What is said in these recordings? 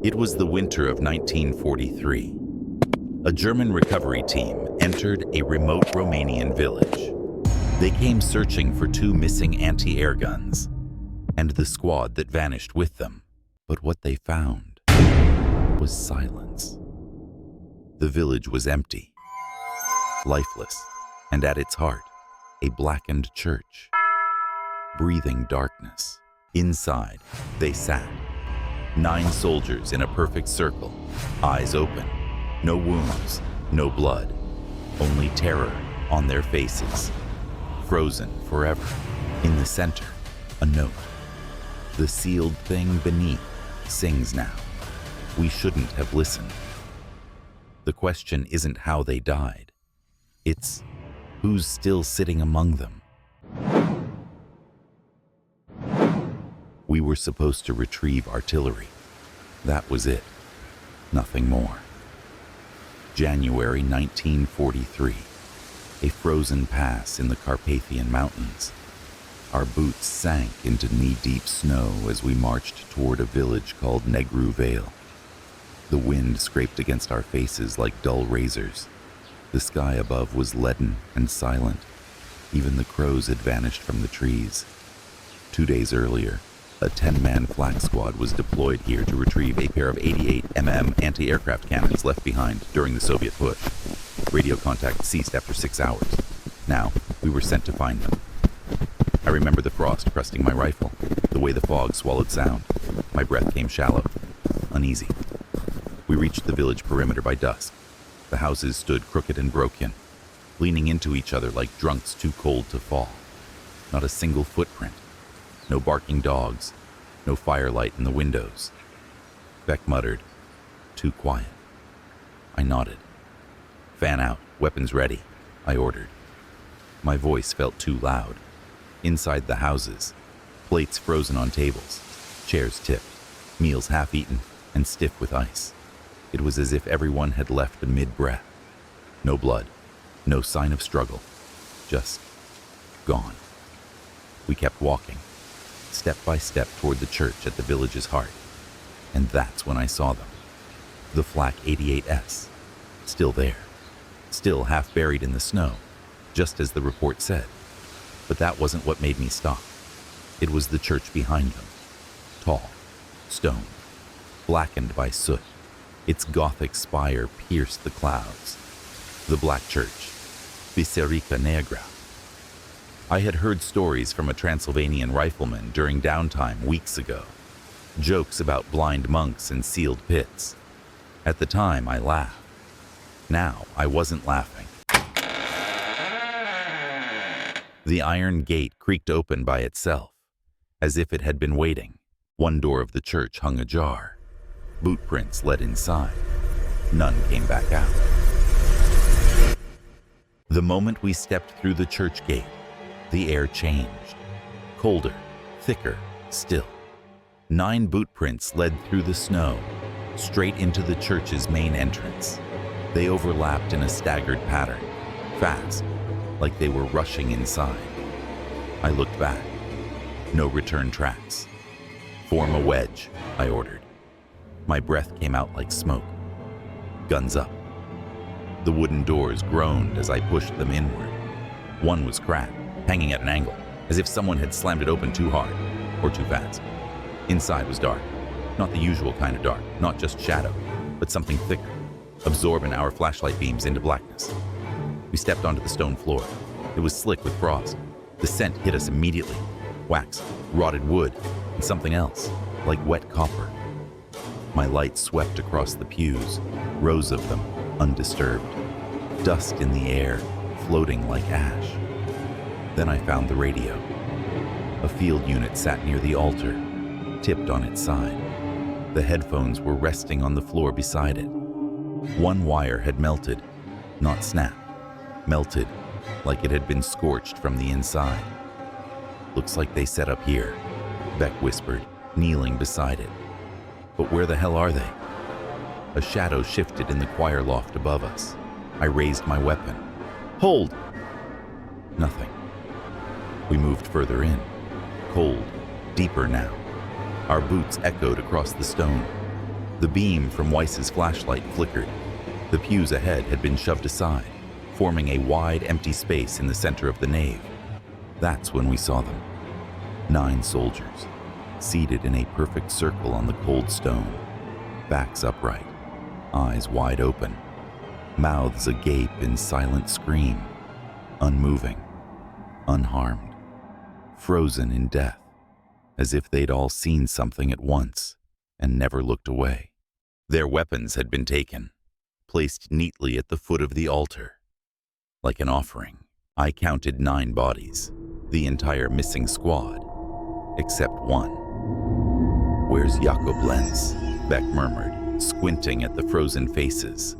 It was the winter of 1943. A German recovery team entered a remote Romanian village. They came searching for two missing anti-air guns and the squad that vanished with them. But what they found was silence. The village was empty, lifeless, and at its heart, a blackened church, breathing darkness. Inside, they sat. 9 soldiers in a perfect circle, eyes open, no wounds, no blood, only terror on their faces. Frozen forever. In the center, a note. The sealed thing beneath sings now. We shouldn't have listened. The question isn't how they died. It's who's still sitting among them. We were supposed to retrieve artillery. That was it. Nothing more. January 1943. A frozen pass in the Carpathian Mountains. Our boots sank into knee-deep snow as we marched toward a village called Negru Vale. The wind scraped against our faces like dull razors. The sky above was leaden and silent. Even the crows had vanished from the trees. 2 days earlier, a 10-man flak squad was deployed here to retrieve a pair of 88 mm anti-aircraft cannons left behind during the Soviet push. Radio contact ceased after 6 hours. Now, we were sent to find them. I remember the frost crusting my rifle, the way the fog swallowed sound. My breath came shallow, uneasy. We reached the village perimeter by dusk. The houses stood crooked and broken, leaning into each other like drunks too cold to fall. Not a single footprint. No barking dogs, no firelight in the windows. Beck muttered, "Too quiet." I nodded. "Fan out, weapons ready," I ordered. My voice felt too loud. Inside the houses, plates frozen on tables, chairs tipped, meals half-eaten and stiff with ice. It was as if everyone had left mid-breath. No blood, no sign of struggle, just gone. We kept walking, step by step toward the church at the village's heart. And that's when I saw them. The flak 88S, still there, still half buried in the snow, just as the report said. But that wasn't what made me stop. It was the church behind them. Tall, stone, blackened by soot. Its Gothic spire pierced the clouds. The Black Church, Biserica Negra. I had heard stories from a Transylvanian rifleman during downtime weeks ago. Jokes about blind monks and sealed pits. At the time, I laughed. Now, I wasn't laughing. The iron gate creaked open by itself, as if it had been waiting. One door of the church hung ajar. Boot prints led inside. None came back out. The moment we stepped through the church gate, the air changed. Colder, thicker, still. 9 boot prints led through the snow, straight into the church's main entrance. They overlapped in a staggered pattern, fast, like they were rushing inside. I looked back. No return tracks. "Form a wedge," I ordered. My breath came out like smoke. Guns up. The wooden doors groaned as I pushed them inward. One was cracked, hanging at an angle, as if someone had slammed it open too hard, or too fast. Inside was dark. Not the usual kind of dark, not just shadow, but something thicker, absorbing our flashlight beams into blackness. We stepped onto the stone floor. It was slick with frost. The scent hit us immediately. Wax, rotted wood, and something else, like wet copper. My light swept across the pews, rows of them, undisturbed. Dust in the air, floating like ash. Then I found the radio. A field unit sat near the altar, tipped on its side. The headphones were resting on the floor beside it. One wire had melted, not snapped. Melted, like it had been scorched from the inside. "Looks like they set up here," Beck whispered, kneeling beside it. "But where the hell are they?" A shadow shifted in the choir loft above us. I raised my weapon. "Hold!" Nothing. We moved further in. Cold, deeper now. Our boots echoed across the stone. The beam from Weiss's flashlight flickered. The pews ahead had been shoved aside, forming a wide, empty space in the center of the nave. That's when we saw them. 9 soldiers, seated in a perfect circle on the cold stone, backs upright, eyes wide open, mouths agape in silent scream, unmoving, unharmed, frozen in death, as if they'd all seen something at once and never looked away. Their weapons had been taken, placed neatly at the foot of the altar. Like an offering, I counted 9 bodies, the entire missing squad, except one. "Where's Jakob Lenz?" Beck murmured, squinting at the frozen faces.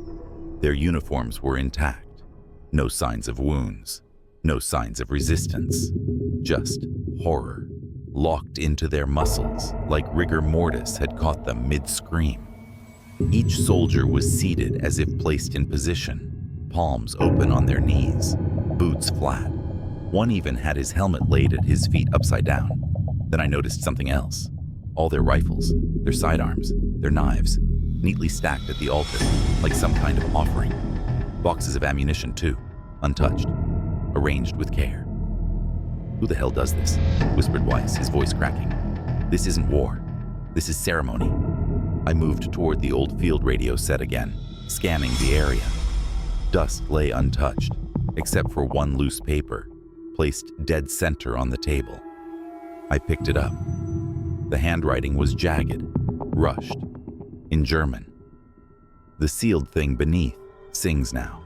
Their uniforms were intact. No signs of wounds, no signs of resistance, just horror, locked into their muscles like rigor mortis had caught them mid-scream. Each soldier was seated as if placed in position, palms open on their knees, boots flat. One even had his helmet laid at his feet upside down. Then I noticed something else. All their rifles, their sidearms, their knives, neatly stacked at the altar, like some kind of offering. Boxes of ammunition too, untouched, arranged with care. "Who the hell does this?" whispered Weiss, his voice cracking. "This isn't war. This is ceremony." I moved toward the old field radio set again, scanning the area. Dust lay untouched, except for one loose paper, placed dead center on the table. I picked it up. The handwriting was jagged, rushed, in German. The sealed thing beneath sings now.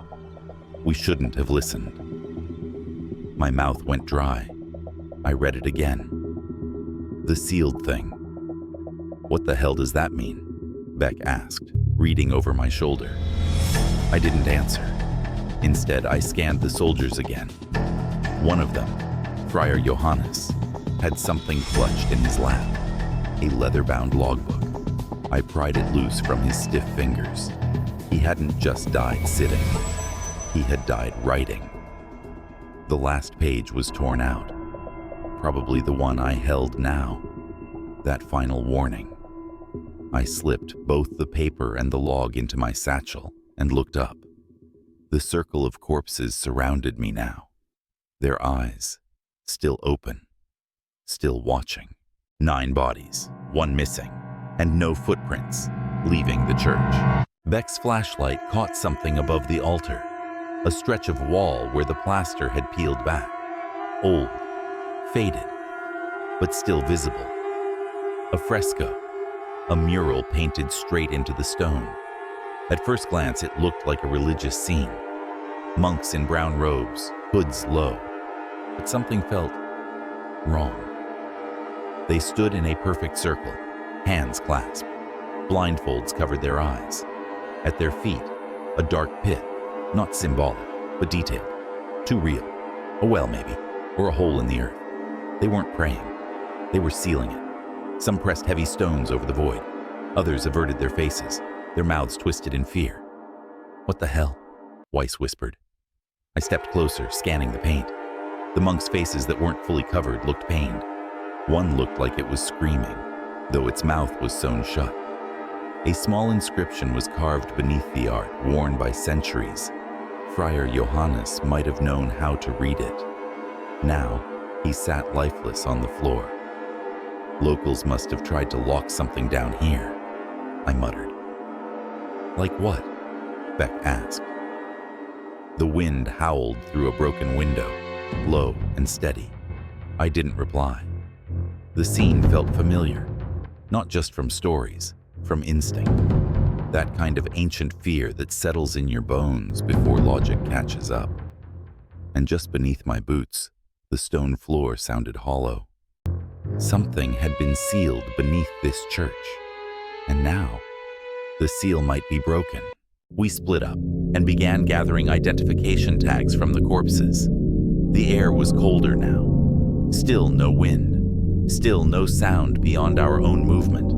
We shouldn't have listened. My mouth went dry. I read it again. The sealed thing. "What the hell does that mean?" Beck asked, reading over my shoulder. I didn't answer. Instead, I scanned the soldiers again. One of them, Friar Johannes, had something clutched in his lap, a leather-bound logbook. I pried it loose from his stiff fingers. He hadn't just died sitting. He had died writing. The last page was torn out, probably the one I held now, that final warning. I slipped both the paper and the log into my satchel and looked up. The circle of corpses surrounded me now, their eyes still open, still watching. 9 bodies, 1 missing, and no footprints leaving the church. Beck's flashlight caught something above the altar, a stretch of wall where the plaster had peeled back, old, faded, but still visible. A fresco, a mural painted straight into the stone. At first glance, it looked like a religious scene. Monks in brown robes, hoods low, but something felt wrong. They stood in a perfect circle, hands clasped. Blindfolds covered their eyes. At their feet, a dark pit, not symbolic, but detailed. Too real. A well, maybe, or a hole in the earth. They weren't praying. They were sealing it. Some pressed heavy stones over the void. Others averted their faces, their mouths twisted in fear. "What the hell?" Weiss whispered. I stepped closer, scanning the paint. The monks' faces that weren't fully covered looked pained. One looked like it was screaming, though its mouth was sewn shut. A small inscription was carved beneath the art, worn by centuries. Friar Johannes might have known how to read it. Now, he sat lifeless on the floor. Locals must have tried to lock something down here, I muttered. Like what? Beck asked. The wind howled through a broken window, low and steady. I didn't reply. The scene felt familiar, not just from stories, from instinct. That kind of ancient fear that settles in your bones before logic catches up. And just beneath my boots, the stone floor sounded hollow. Something had been sealed beneath this church, and now the seal might be broken. We split up and began gathering identification tags from the corpses. The air was colder now. Still no wind. Still no sound beyond our own movement.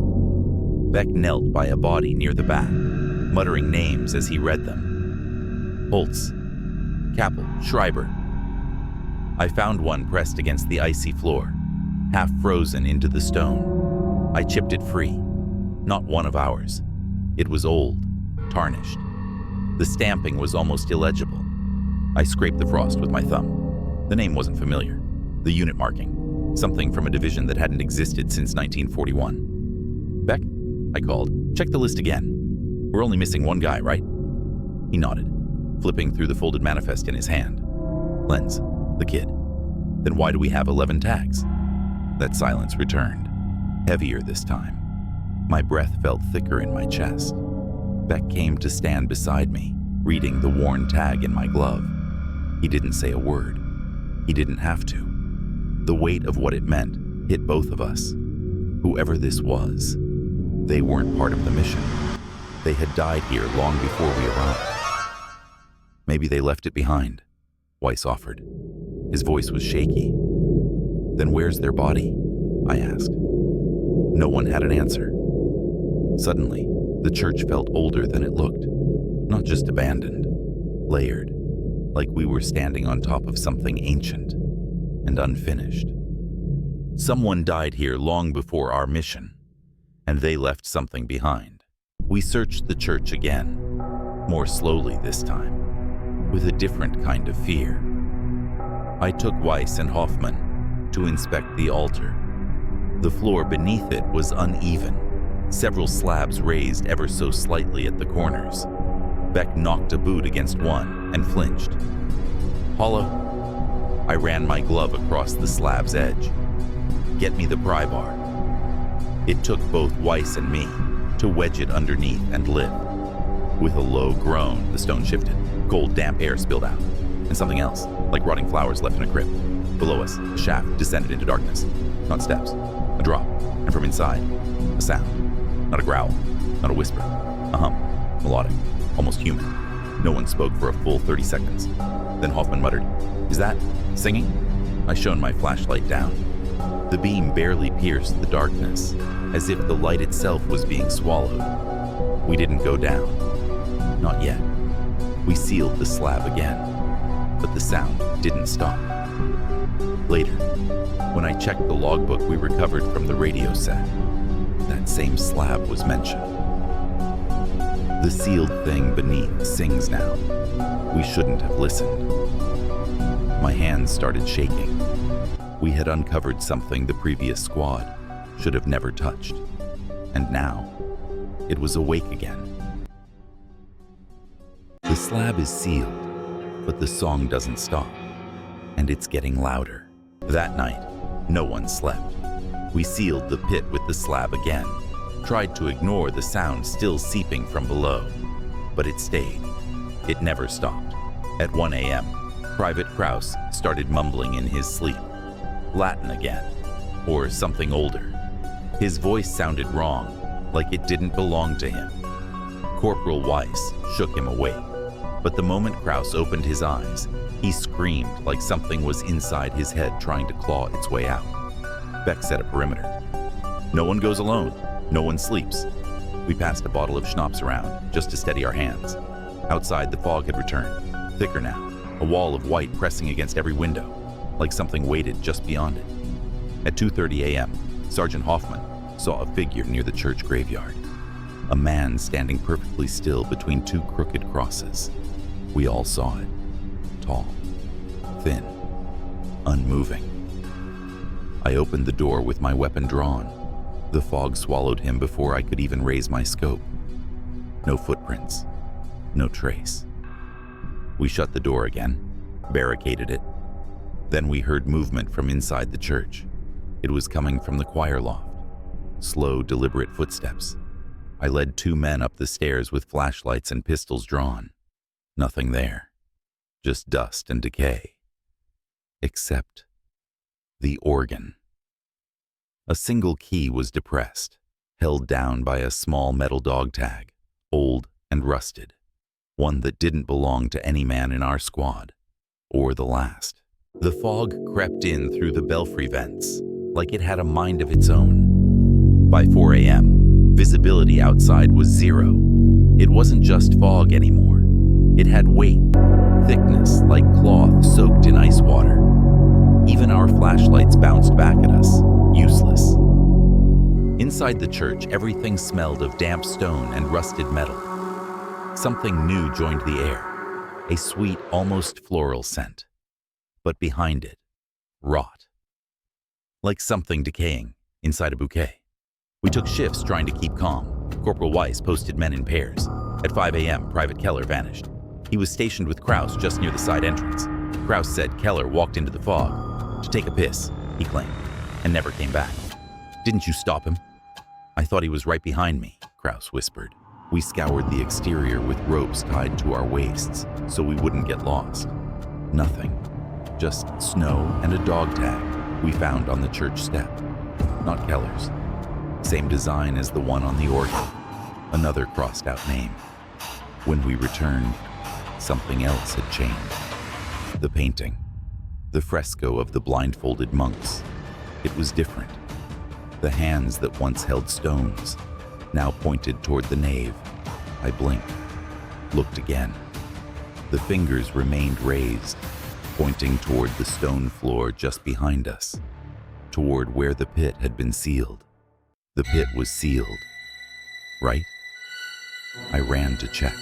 Beck knelt by a body near the back, muttering names as he read them. Holtz, Kappel, Schreiber. I found one pressed against the icy floor, half frozen into the stone. I chipped it free. Not one of ours. It was old, tarnished. The stamping was almost illegible. I scraped the frost with my thumb. The name wasn't familiar. The unit marking, something from a division that hadn't existed since 1941. "Beck," I called, "check the list again. We're only missing one guy, right?" He nodded, flipping through the folded manifest in his hand. "Lenz, the kid. Then why do we have 11 tags?" That silence returned, heavier this time. My breath felt thicker in my chest. Beck came to stand beside me, reading the worn tag in my glove. He didn't say a word. He didn't have to. The weight of what it meant hit both of us. Whoever this was, they weren't part of the mission. They had died here long before we arrived. Maybe they left it behind, Weiss offered. His voice was shaky. "Then where's their body?" I asked. No one had an answer. Suddenly, the church felt older than it looked. Not just abandoned, layered, like we were standing on top of something ancient and unfinished. Someone died here long before our mission, and they left something behind. We searched the church again, more slowly this time, with a different kind of fear. I took Weiss and Hoffman to inspect the altar. The floor beneath it was uneven, several slabs raised ever so slightly at the corners. Beck knocked a boot against one and flinched. "Hollow." I ran my glove across the slab's edge. "Get me the pry bar." It took both Weiss and me to wedge it underneath and lift. With a low groan, the stone shifted. Cold, damp air spilled out, and something else, like rotting flowers left in a crypt. Below us, the shaft descended into darkness. Not steps, a drop, and from inside, a sound. Not a growl, not a whisper, a hum, melodic, almost human. No one spoke for a full 30 seconds. Then Hoffman muttered, "Is that singing?" I shone my flashlight down. The beam barely pierced the darkness, as if the light itself was being swallowed. We didn't go down. Not yet. We sealed the slab again, but the sound didn't stop. Later, when I checked the logbook we recovered from the radio set, that same slab was mentioned. The sealed thing beneath sings now. We shouldn't have listened. My hands started shaking. We had uncovered something the previous squad should have never touched. And now, it was awake again. The slab is sealed, but the song doesn't stop. And it's getting louder. That night, no one slept. We sealed the pit with the slab again, tried to ignore the sound still seeping from below. But it stayed. It never stopped. At 1 a.m., Private Kraus started mumbling in his sleep. Latin again, or something older. His voice sounded wrong, like it didn't belong to him. Corporal Weiss shook him awake, but the moment Kraus opened his eyes, he screamed like something was inside his head trying to claw its way out. Beck set a perimeter. No one goes alone, no one sleeps. We passed a bottle of schnapps around, just to steady our hands. Outside, the fog had returned, thicker now, a wall of white pressing against every window, like something waited just beyond it. At 2:30 a.m., Sergeant Hoffman saw a figure near the church graveyard. A man standing perfectly still between two crooked crosses. We all saw it. Tall, thin, unmoving. I opened the door with my weapon drawn. The fog swallowed him before I could even raise my scope. No footprints, no trace. We shut the door again, barricaded it. Then we heard movement from inside the church. It was coming from the choir loft. Slow, deliberate footsteps. I led two men up the stairs with flashlights and pistols drawn. Nothing there. Just dust and decay. Except the organ. A single key was depressed, held down by a small metal dog tag, old and rusted. One that didn't belong to any man in our squad, or the last. The fog crept in through the belfry vents, like it had a mind of its own. By 4 a.m., visibility outside was 0. It wasn't just fog anymore. It had weight, thickness like cloth soaked in ice water. Even our flashlights bounced back at us, useless. Inside the church, everything smelled of damp stone and rusted metal. Something new joined the air, a sweet, almost floral scent. But behind it, rot. Like something decaying inside a bouquet. We took shifts trying to keep calm. Corporal Weiss posted men in pairs. At 5 a.m., Private Keller vanished. He was stationed with Kraus just near the side entrance. Kraus said Keller walked into the fog to take a piss, he claimed, and never came back. Didn't you stop him? I thought he was right behind me, Kraus whispered. We scoured the exterior with ropes tied to our waists so we wouldn't get lost. Nothing. Just snow and a dog tag we found on the church step. Not Keller's. Same design as the one on the organ. Another crossed out name. When we returned, something else had changed. The painting. The fresco of the blindfolded monks. It was different. The hands that once held stones now pointed toward the nave. I blinked, looked again. The fingers remained raised, pointing toward the stone floor just behind us, toward where the pit had been sealed. The pit was sealed, right? I ran to check.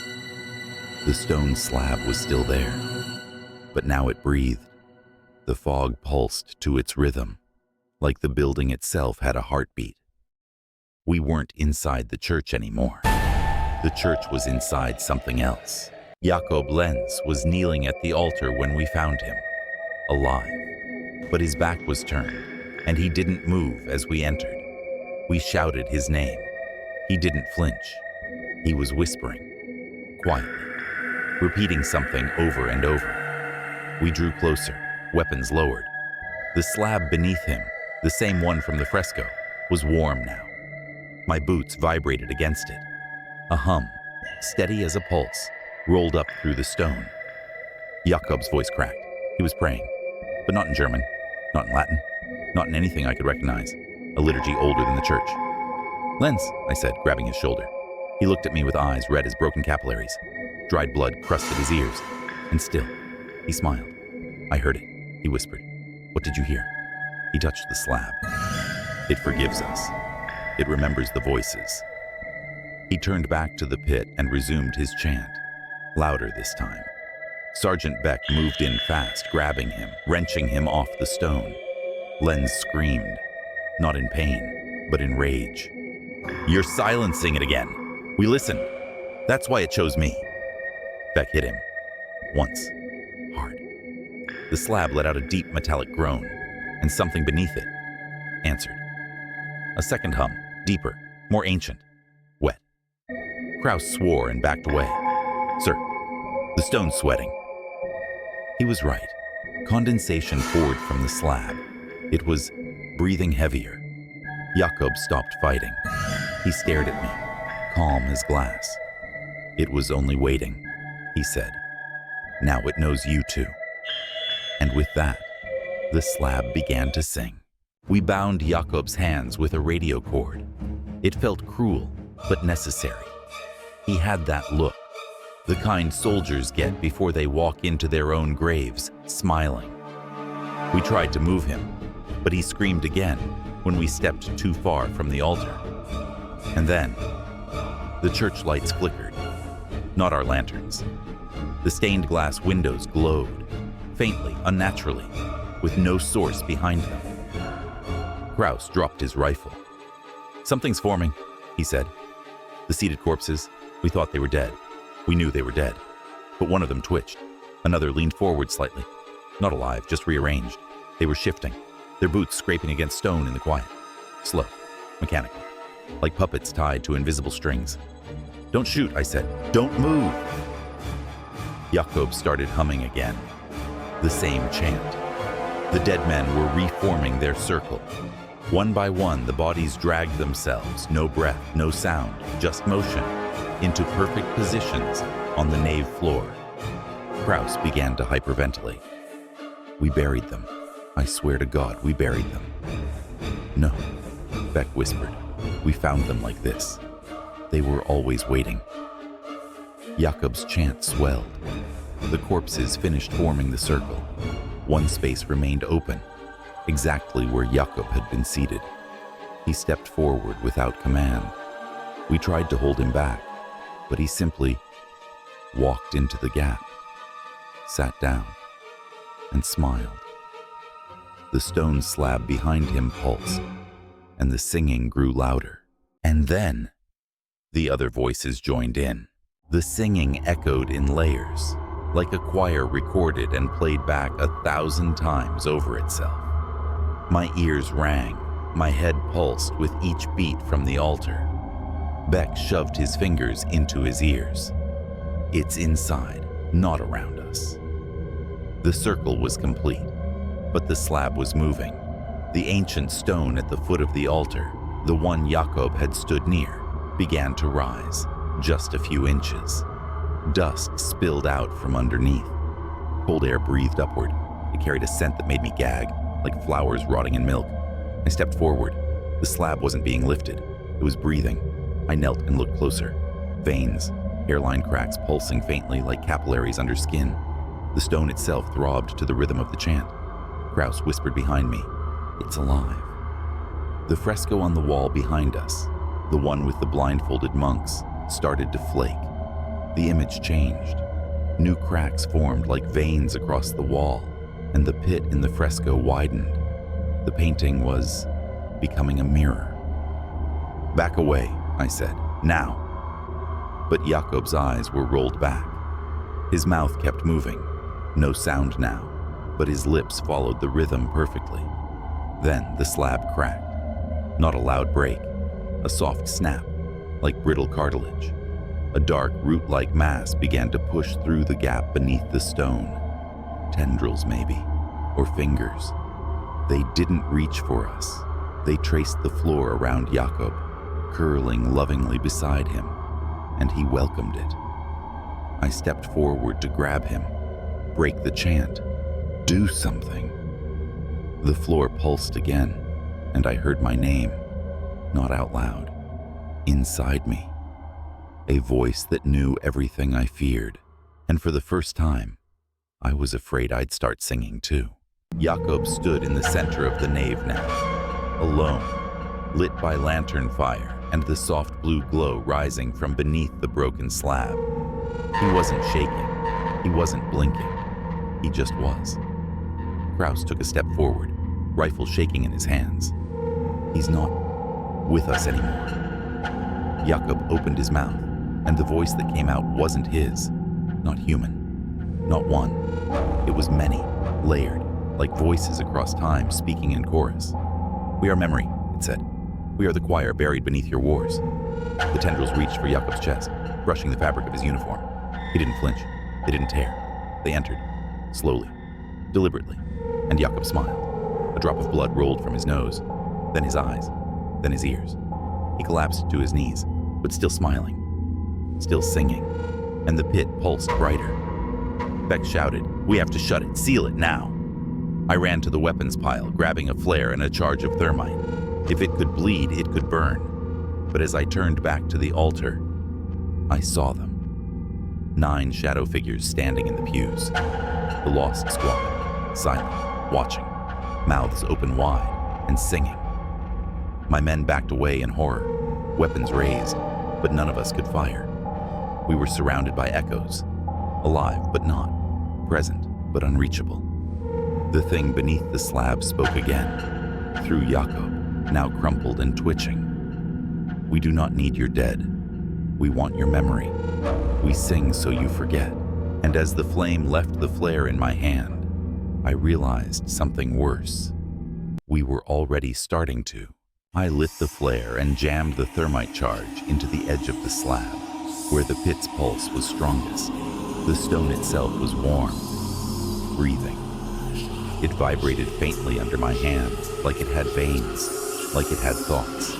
The stone slab was still there, but now it breathed. The fog pulsed to its rhythm, like the building itself had a heartbeat. We weren't inside the church anymore. The church was inside something else. Jakob Lenz was kneeling at the altar when we found him, alive. But his back was turned, and he didn't move as we entered. We shouted his name. He didn't flinch. He was whispering, quietly, repeating something over and over. We drew closer, weapons lowered. The slab beneath him, the same one from the fresco, was warm now. My boots vibrated against it. A hum, steady as a pulse, rolled up through the stone. Jakob's voice cracked. He was praying, but not in German, not in Latin, not in anything I could recognize, a liturgy older than the church. Lenz, I said, grabbing his shoulder. He looked at me with eyes red as broken capillaries. Dried blood crusted his ears. And still, he smiled. I heard it, he whispered. What did you hear? He touched the slab. It forgives us. It remembers the voices. He turned back to the pit and resumed his chant, louder this time. Sergeant Beck moved in fast, grabbing him, wrenching him off the stone. Lenz screamed, not in pain, but in rage. You're silencing it again. We listened. That's why it chose me. Beck hit him. Once. Hard. The slab let out a deep metallic groan, and something beneath it answered. A second hum, deeper, more ancient, wet. Kraus swore and backed away. Sir, the stone's sweating. He was right. Condensation poured from the slab. It was breathing heavier. Jakob stopped fighting. He stared at me, calm as glass. It was only waiting, he said. Now it knows you too. And with that, the slab began to sing. We bound Jakob's hands with a radio cord. It felt cruel, but necessary. He had that look, the kind soldiers get before they walk into their own graves, smiling. We tried to move him, but he screamed again when we stepped too far from the altar. And then, the church lights flickered, not our lanterns. The stained glass windows glowed, faintly, unnaturally, with no source behind them. Kraus dropped his rifle. Something's forming, he said. The seated corpses, we thought they were dead. We knew they were dead. But one of them twitched. Another leaned forward slightly. Not alive, just rearranged. They were shifting, their boots scraping against stone in the quiet. Slow, mechanical, like puppets tied to invisible strings. Don't shoot, I said. Don't move. Jakob started humming again. The same chant. The dead men were reforming their circle. One by one, the bodies dragged themselves, no breath, no sound, just motion, into perfect positions on the nave floor. Kraus began to hyperventilate. We buried them. I swear to God, we buried them. No, Beck whispered. We found them like this. They were always waiting. Jakob's chant swelled. The corpses finished forming the circle. One space remained open, exactly where Jakob had been seated. He stepped forward without command. We tried to hold him back, but he simply walked into the gap, sat down, and smiled. The stone slab behind him pulsed, and the singing grew louder. And then, the other voices joined in. The singing echoed in layers, like a choir recorded and played back 1,000 times over itself. My ears rang, my head pulsed with each beat from the altar. Beck shoved his fingers into his ears. It's inside, not around us. The circle was complete, but the slab was moving. The ancient stone at the foot of the altar, the one Jakob had stood near, began to rise, just a few inches. Dust spilled out from underneath. Cold air breathed upward. It carried a scent that made me gag, like flowers rotting in milk. I stepped forward. The slab wasn't being lifted. It was breathing. I knelt and looked closer. Veins, hairline cracks pulsing faintly like capillaries under skin. The stone itself throbbed to the rhythm of the chant. Kraus whispered behind me, "It's alive." The fresco on the wall behind us, the one with the blindfolded monks, started to flake. The image changed. New cracks formed like veins across the wall, and the pit in the fresco widened. The painting was becoming a mirror. "Back away," I said, "now." But Jakob's eyes were rolled back. His mouth kept moving. No sound now, but his lips followed the rhythm perfectly. Then the slab cracked. Not a loud break, a soft snap, like brittle cartilage. A dark root-like mass began to push through the gap beneath the stone. Tendrils, maybe, or fingers. They didn't reach for us. They traced the floor around Jakob, curling lovingly beside him, and he welcomed it. I stepped forward to grab him, break the chant, do something. The floor pulsed again, and I heard my name, not out loud, inside me. A voice that knew everything I feared, and for the first time, I was afraid I'd start singing too. Jakob stood in the center of the nave now, alone, lit by lantern fire and the soft blue glow rising from beneath the broken slab. He wasn't shaking, he wasn't blinking, he just was. Kraus took a step forward, rifle shaking in his hands. He's not with us anymore. Jakob opened his mouth, and the voice that came out wasn't his, not human, not one. It was many, layered, like voices across time speaking in chorus. "We are memory," it said. "We are the choir buried beneath your wars." The tendrils reached for Jakob's chest, brushing the fabric of his uniform. He didn't flinch. They didn't tear. They entered, slowly, deliberately, and Jakob smiled. A drop of blood rolled from his nose, then his eyes, then his ears. He collapsed to his knees, but still smiling, still singing, and the pit pulsed brighter. Beck shouted, "We have to shut it, seal it now." I ran to the weapons pile, grabbing a flare and a charge of thermite. If it could bleed, it could burn. But as I turned back to the altar, I saw them. 9 shadow figures standing in the pews. The lost squad, silent, watching, mouths open wide, and singing. My men backed away in horror, weapons raised, but none of us could fire. We were surrounded by echoes, alive but not, present but unreachable. The thing beneath the slab spoke again, through Jakob, now crumpled and twitching. "We do not need your dead. We want your memory. We sing so you forget." And as the flame left the flare in my hand, I realized something worse. We were already starting to. I lit the flare and jammed the thermite charge into the edge of the slab, where the pit's pulse was strongest. The stone itself was warm, breathing. It vibrated faintly under my hand, like it had veins, like it had thoughts.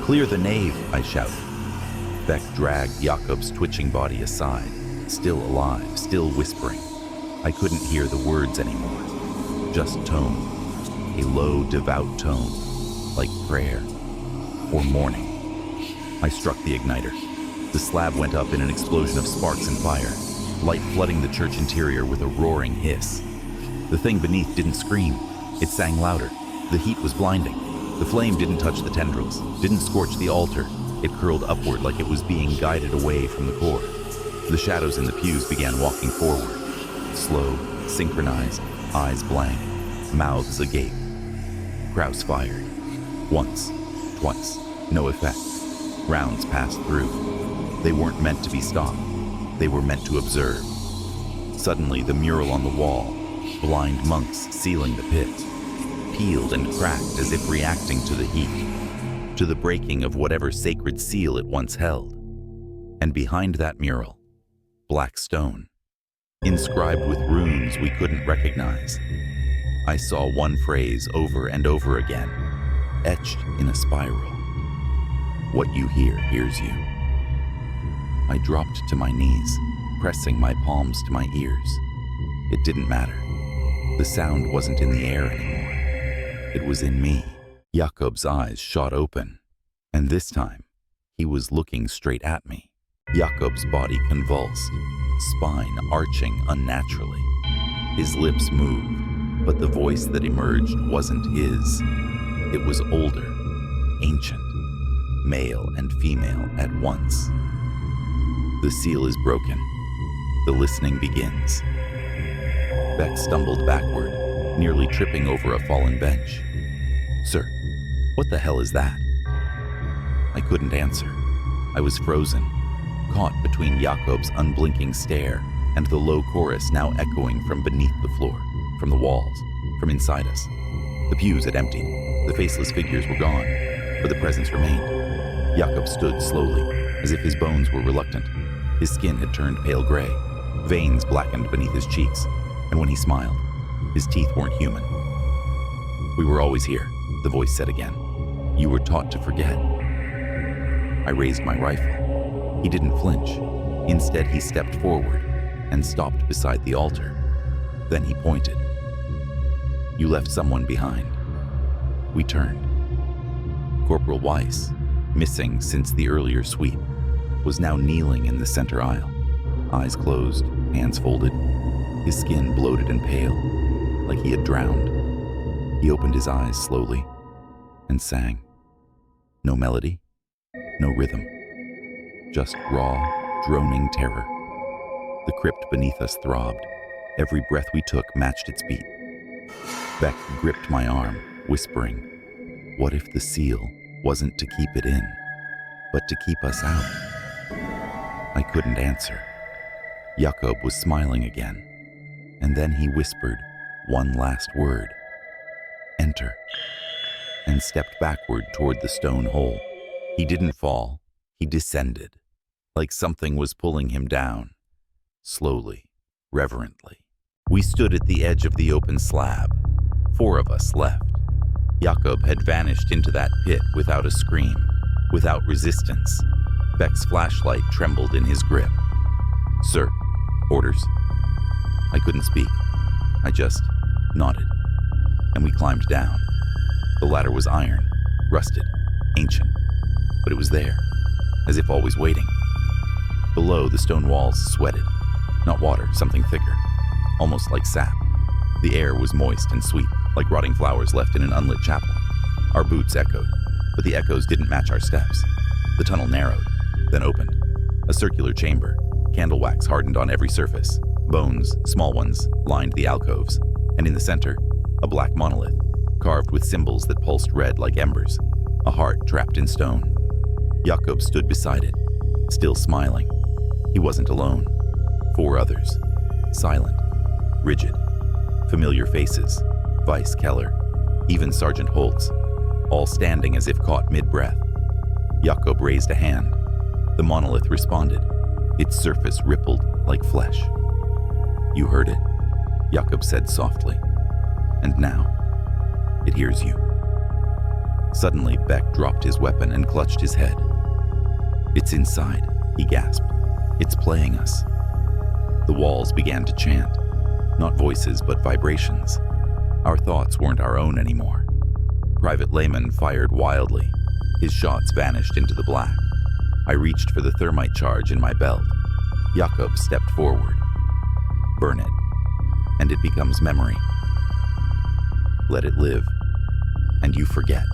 "Clear the nave," I shouted. Beck dragged Jakob's twitching body aside, still alive, still whispering. I couldn't hear the words anymore, just tone, a low, devout tone, like prayer or mourning. I struck the igniter. The slab went up in an explosion of sparks and fire, light flooding the church interior with a roaring hiss. The thing beneath didn't scream. It sang louder. The heat was blinding. The flame didn't touch the tendrils, didn't scorch the altar. It curled upward like it was being guided away from the core. The shadows in the pews began walking forward. Slow, synchronized, eyes blank, mouths agape. Kraus fired. Once, twice, no effect. Rounds passed through. They weren't meant to be stopped. They were meant to observe. Suddenly, the mural on the wall, blind monks sealing the pit, peeled and cracked as if reacting to the heat, to the breaking of whatever sacred seal it once held. And behind that mural, black stone, inscribed with runes we couldn't recognize. I saw one phrase over and over again, etched in a spiral. What you hear hears you. I dropped to my knees, pressing my palms to my ears. It didn't matter. The sound wasn't in the air anymore. It was in me. Jakob's eyes shot open, and this time, he was looking straight at me. Jakob's body convulsed, spine arching unnaturally. His lips moved, but the voice that emerged wasn't his. It was older, ancient, male and female at once. The seal is broken. The listening begins. Beck stumbled backward, nearly tripping over a fallen bench. Sir, what the hell is that? I couldn't answer. I was frozen, caught between Jakob's unblinking stare and the low chorus now echoing from beneath the floor, from the walls, from inside us. The pews had emptied. The faceless figures were gone, but the presence remained. Jakob stood slowly, as if his bones were reluctant. His skin had turned pale gray, veins blackened beneath his cheeks, and when he smiled, his teeth weren't human. We were always here, the voice said again. You were taught to forget. I raised my rifle. He didn't flinch. Instead, he stepped forward and stopped beside the altar. Then he pointed. You left someone behind. We turned. Corporal Weiss, missing since the earlier sweep, was now kneeling in the center aisle, eyes closed, hands folded, his skin bloated and pale, like he had drowned. He opened his eyes slowly and sang. No melody, no rhythm, just raw, droning terror. The crypt beneath us throbbed. Every breath we took matched its beat. Beck gripped my arm, whispering, what if the seal wasn't to keep it in, but to keep us out? I couldn't answer. Jakob was smiling again, and then he whispered one last word. Enter, and stepped backward toward the stone hole. He didn't fall, he descended, like something was pulling him down, slowly, reverently. We stood at the edge of the open slab. 4 of us left. Jakob had vanished into that pit without a scream, without resistance. Beck's flashlight trembled in his grip. Sir, orders. I couldn't speak. I just nodded. And we climbed down. The ladder was iron, rusted, ancient, but it was there, as if always waiting. Below, the stone walls sweated. Not water, something thicker, almost like sap. The air was moist and sweet, like rotting flowers left in an unlit chapel. Our boots echoed, but the echoes didn't match our steps. The tunnel narrowed, then opened. A circular chamber, candle wax hardened on every surface. Bones, small ones, lined the alcoves, and in the center, a black monolith, carved with symbols that pulsed red like embers, a heart trapped in stone. Jakob stood beside it, still smiling. He wasn't alone. 4 others, silent, rigid, familiar faces, Vice Keller, even Sergeant Holtz, all standing as if caught mid-breath. Jakob raised a hand. The monolith responded. Its surface rippled like flesh. You heard it, Jakob said softly. And now, it hears you. Suddenly, Beck dropped his weapon and clutched his head. It's inside, he gasped. It's playing us. The walls began to chant. Not voices, but vibrations. Our thoughts weren't our own anymore. Private Lehman fired wildly. His shots vanished into the black. I reached for the thermite charge in my belt. Jakob stepped forward. Burn it, and it becomes memory. Let it live, and you forget.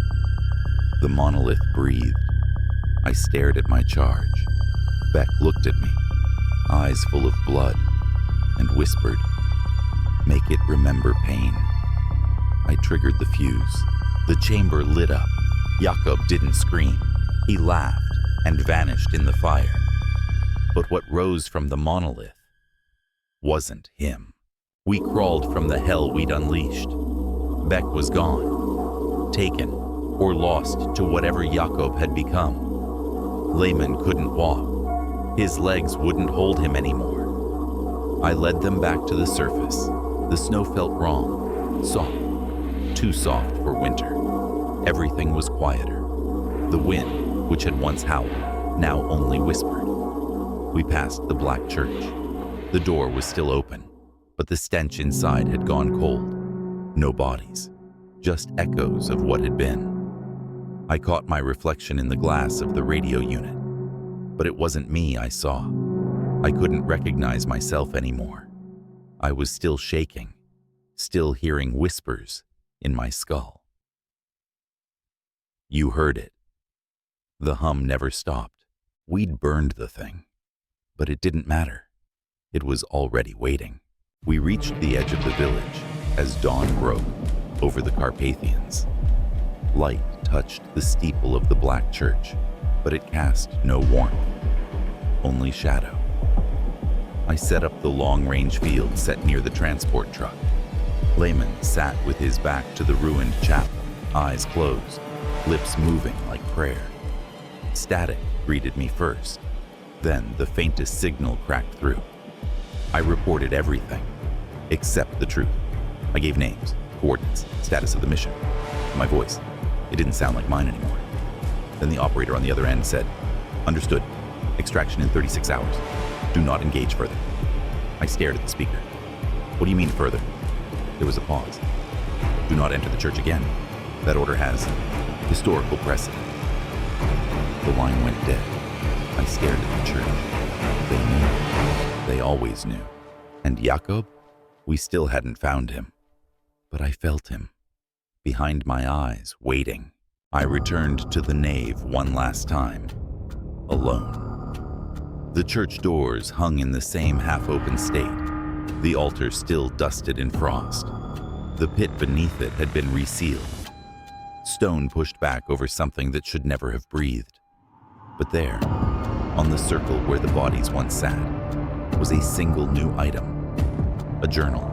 The monolith breathed. I stared at my charge. Beck looked at me, eyes full of blood, and whispered, "Make it remember pain." I triggered the fuse. The chamber lit up. Jakob didn't scream. He laughed and vanished in the fire. But what rose from the monolith wasn't him. We crawled from the hell we'd unleashed. Beck was gone, taken or lost to whatever Jakob had become. Lehman couldn't walk. His legs wouldn't hold him anymore. I led them back to the surface. The snow felt wrong, soft, too soft for winter. Everything was quieter. The wind, which had once howled, now only whispered. We passed the black church. The door was still open, but the stench inside had gone cold. No bodies, just echoes of what had been. I caught my reflection in the glass of the radio unit, but it wasn't me I saw. I couldn't recognize myself anymore. I was still shaking, still hearing whispers in my skull. You heard it. The hum never stopped. We'd burned the thing, but it didn't matter. It was already waiting. We reached the edge of the village as dawn broke over the Carpathians. Light touched the steeple of the black church, but it cast no warmth, only shadow. I set up the long-range field set near the transport truck. Lehman sat with his back to the ruined chapel, eyes closed, lips moving like prayer. Static greeted me first, then the faintest signal cracked through. I reported everything, except the truth. I gave names, coordinates, status of the mission. My voice, it didn't sound like mine anymore. Then the operator on the other end said, "Understood. Extraction in 36 hours. Do not engage further." I stared at the speaker. "What do you mean further?" There was a pause. "Do not enter the church again. That order has historical precedent." The line went dead. I stared at the church. They knew. They always knew. And Jakob? We still hadn't found him. But I felt him, behind my eyes, waiting. I returned to the nave one last time, alone. The church doors hung in the same half-open state, the altar still dusted in frost. The pit beneath it had been resealed, stone pushed back over something that should never have breathed. But there, on the circle where the bodies once sat, was a single new item, a journal.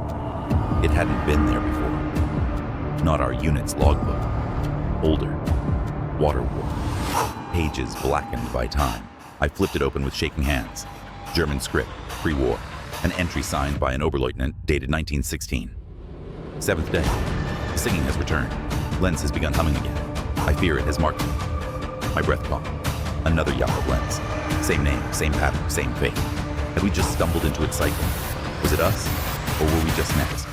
It hadn't been there before. Not our unit's logbook. Older, water-worn, pages blackened by time. I flipped it open with shaking hands. German script, pre-war, an entry signed by an Oberleutnant dated 1916. 7th day. The singing has returned. Lens has begun humming again. I fear it has marked me. My breath caught. Another Jakob lens. Same name, same pattern, same fate. Had we just stumbled into its cycle? Was it us, or were we just next?